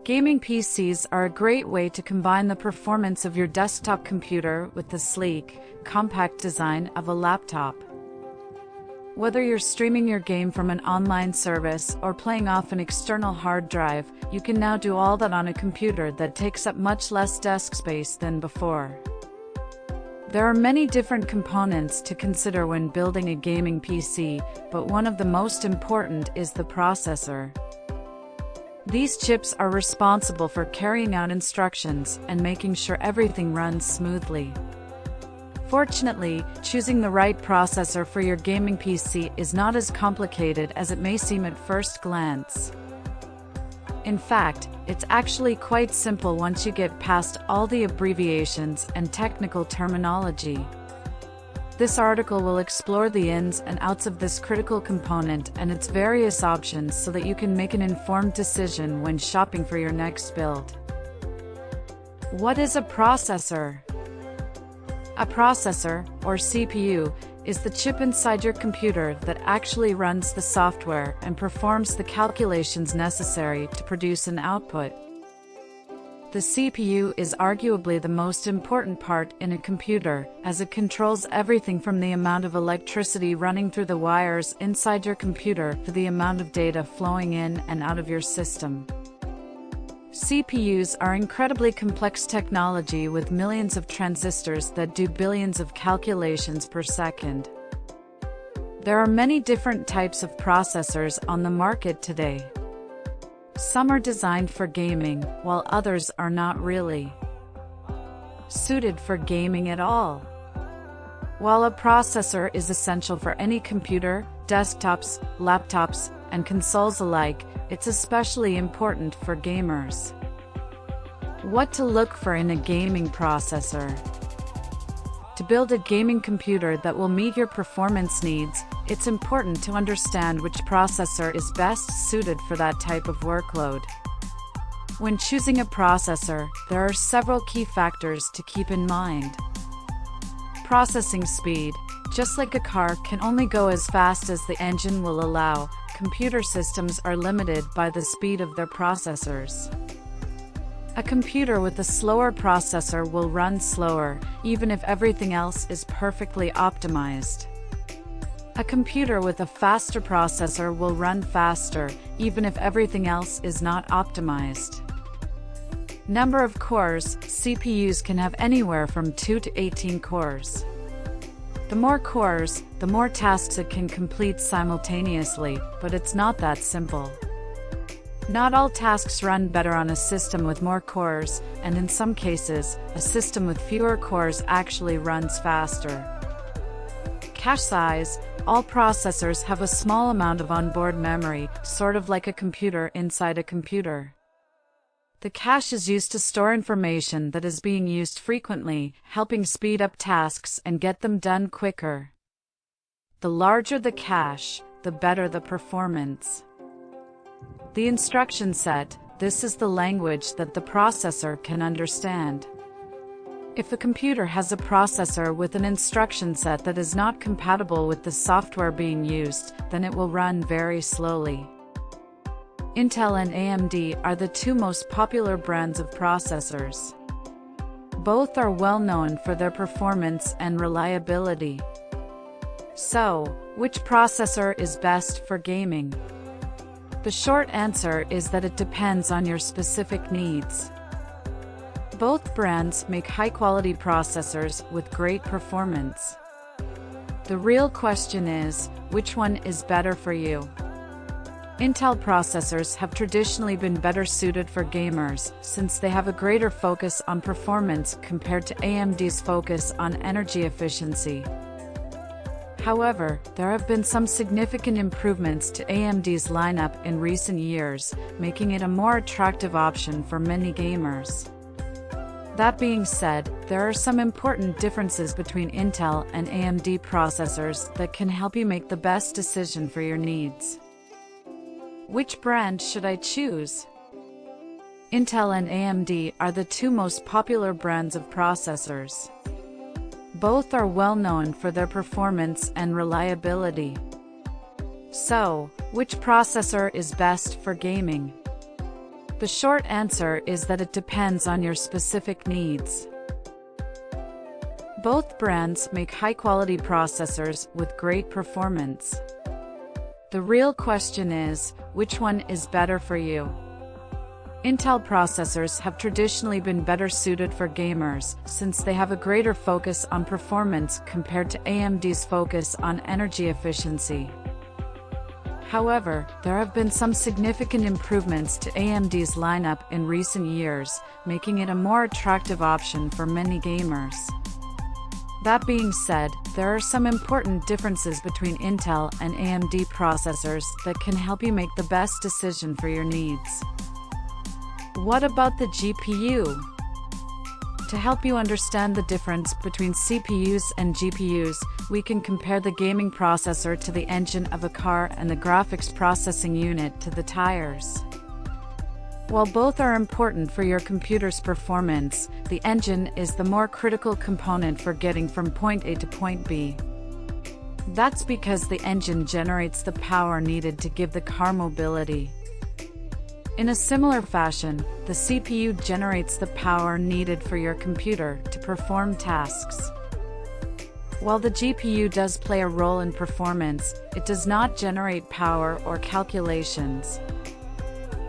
Gaming PCs are a great way to combine the performance of your desktop computer with the sleek, compact design of a laptop. Whether you're streaming your game from an online service or playing off an external hard drive, you can now do all that on a computer that takes up much less desk space than before. There are many different components to consider when building a gaming PC, but one of the most important is the processor. These chips are responsible for carrying out instructions and making sure everything runs smoothly. Fortunately, choosing the right processor for your gaming PC is not as complicated as it may seem at first glance. In fact, it's actually quite simple once you get past all the abbreviations and technical terminology. This article will explore the ins and outs of this critical component and its various options so that you can make an informed decision when shopping for your next build. What is a processor? A processor, or CPU, is the chip inside your computer that actually runs the software and performs the calculations necessary to produce an output. The CPU is arguably the most important part in a computer, as it controls everything from the amount of electricity running through the wires inside your computer to the amount of data flowing in and out of your system. CPUs are incredibly complex technology with millions of transistors that do billions of calculations per second. There are many different types of processors on the market today. Some are designed for gaming, while others are not really suited for gaming at all. While a processor is essential for any computer, desktops, laptops, and consoles alike, it's especially important for gamers. What to look for in a gaming processor? To build a gaming computer that will meet your performance needs, it's important to understand which processor is best suited for that type of workload. When choosing a processor, there are several key factors to keep in mind. Processing speed. Just like a car can only go as fast as the engine will allow, computer systems are limited by the speed of their processors. A computer with a slower processor will run slower, even if everything else is perfectly optimized. A computer with a faster processor will run faster, even if everything else is not optimized. Number of cores. CPUs can have anywhere from 2 to 18 cores. The more cores, the more tasks it can complete simultaneously, but it's not that simple. Not all tasks run better on a system with more cores, and in some cases, a system with fewer cores actually runs faster. Cache size. All processors have a small amount of onboard memory, sort of like a computer inside a computer. The cache is used to store information that is being used frequently, helping speed up tasks and get them done quicker. The larger the cache, the better the performance. The instruction set. This is the language that the processor can understand. If the computer has a processor with an instruction set that is not compatible with the software being used, then it will run very slowly. Intel and AMD are the two most popular brands of processors. Both are well known for their performance and reliability. So, which processor is best for gaming? The short answer is that it depends on your specific needs. Both brands make high-quality processors with great performance. The real question is, which one is better for you? Intel processors have traditionally been better suited for gamers, since they have a greater focus on performance compared to AMD's focus on energy efficiency. However, there have been some significant improvements to AMD's lineup in recent years, making it a more attractive option for many gamers. That being said, there are some important differences between Intel and AMD processors that can help you make the best decision for your needs. Which brand should I choose? Intel and AMD are the two most popular brands of processors. Both are well known for their performance and reliability. So, which processor is best for gaming? The short answer is that it depends on your specific needs. Both brands make high-quality processors with great performance. The real question is, which one is better for you? Intel processors have traditionally been better suited for gamers, since they have a greater focus on performance compared to AMD's focus on energy efficiency. However, there have been some significant improvements to AMD's lineup in recent years, making it a more attractive option for many gamers. That being said, there are some important differences between Intel and AMD processors that can help you make the best decision for your needs. What about the GPU? To help you understand the difference between CPUs and GPUs, we can compare the gaming processor to the engine of a car and the graphics processing unit to the tires. While both are important for your computer's performance, the engine is the more critical component for getting from point A to point B. That's because the engine generates the power needed to give the car mobility. In a similar fashion, the CPU generates the power needed for your computer to perform tasks. While the GPU does play a role in performance, it does not generate power or calculations.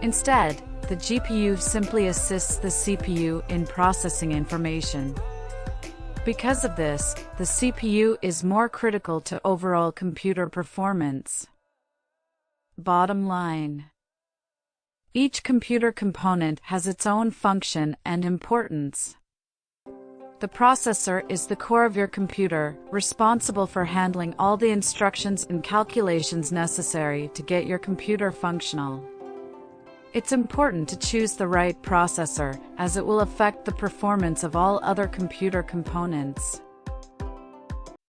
Instead, the GPU simply assists the CPU in processing information. Because of this, the CPU is more critical to overall computer performance. Bottom line: each computer component has its own function and importance. The processor is the core of your computer, responsible for handling all the instructions and calculations necessary to get your computer functional. It's important to choose the right processor, as it will affect the performance of all other computer components.